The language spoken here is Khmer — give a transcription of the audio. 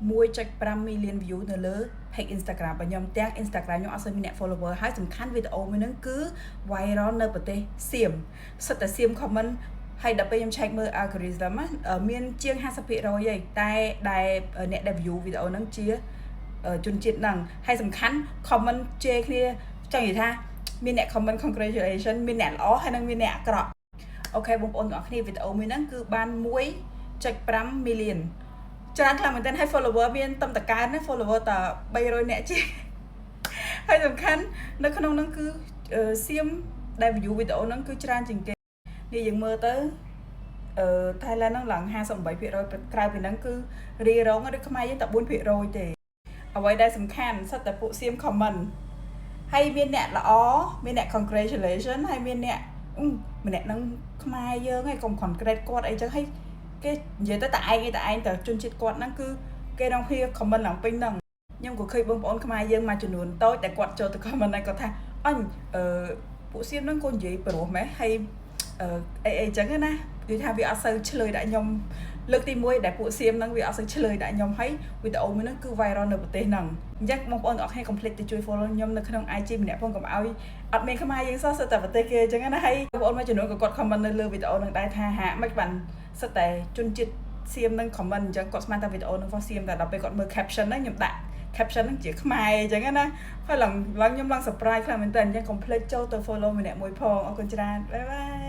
1.5 million view នៅលើ page Instagram របស់ខ្ញុំទាំង Instagram ខ្ញុំអត់សូវមានអ្នក follower ហើយសំខាន់វីដេអូមួយហ្នឹងគឺ viral នៅប្រទេសសៀមសិតតែសៀម comment ហើយដល់ពេលខ្ញុំ check មើល algorithm មានជាង 50% ហីតែដែលអ្នកដែល view វីដេអូហ្នឹងជាជនជាតិហ្នឹងហើយសំខាន់ comment ជេរគ្នាចង់និយាយថាមានអ្នក comment congratulation មានអ្នកល្អហើយនឹងមានអ្នកអាក្រក់អូខេបងប្អូនទាំងអស់គ្នាវីដេអូមួយហ្នឹងគឺបាន 1.5 million ច្រើនខ្លាំងមែនទែនហើយ follower មានតំតកើនណា follower តែ300អ្នកជាងហើយសំខាន់នៅក្នុងហ្នឹងគឺសៀមដែល view វីដេអូហ្នឹងគឺច្រើនជាងគេនេះយើងមើលទៅThailand ហ្នឹងឡើង 58% ក្រៅពីហ្នឹងគឺរីរងឬខ្មែរយើងតែ 4% ទេអ្វីដែលសំខាន់សិតតែពួកសៀម comment ហើយមានអ្នកល្អមានអ្នក congratulation ហើយមានអ្នកម្នាក់ហ្នឹងខ្មែរយើងហើយកុំ congratulate គាត់អីចឹងហើយគេនិយាយទៅតែឯងតែជនជាតិគាត់ហ្នឹងគឺគេនាំគ្នា comment ឡើងពេញហ្នឹងខ្ញុំក៏ឃើញបងប្អូនខ្មែរយើងមួយចំនួនតូចតែគាត់ចូលទៅ comment ហើយគាត់ថាអញពួកសៀមហ្នឹងក៏និយាយប្រុសម៉េះហើយអីចឹងណានិយាយថាវាអត់សូវឆ្លើយដាក់ខ្ញុំលើកទី1ដែលពួកសៀមហ្នឹងវាអត់សូវឆ្លើយដាក់ខ្ញុំហើយវីដេអូមួយហ្នឹងគឺ viral នៅប្រទេសហ្នឹងអញ្ចឹងបងប្អូនទាំងអស់គ្នាកុំភ្លេចទៅជួយ follow ខ្ញុំនៅក្នុង IG ម្នាក់ផងកុំឲ្យអត់មានខ្មែរយើងសោះសិតតែប្រទេសគេអញ្ចឹងណាហើយបងប្អូនមួយចំនួនក៏គាត់ comment នៅលើវីដេអូហ្នឹងដែរថាហាក់មិនបានសិតតែជនជាតិសៀមហ្នឹង comment អញ្ចឹងគាត់ស្មានតែវីដេអូហ្នឹងរបស់សៀមតែដល់ពេលគាត់មើល caption ហ្នឹងខ្ញុំដាក់ caption ហ្នឹងជាខ្មែរអញ្ចឹងណាហើយឡើងខ្ញុំឡើង surprise ខ្លាំងមែនតើអញ្ចឹងកុំភ្លេចចូលទៅ follow ម្នាក់មួយផងអរគុណច្រើនបាយបាយ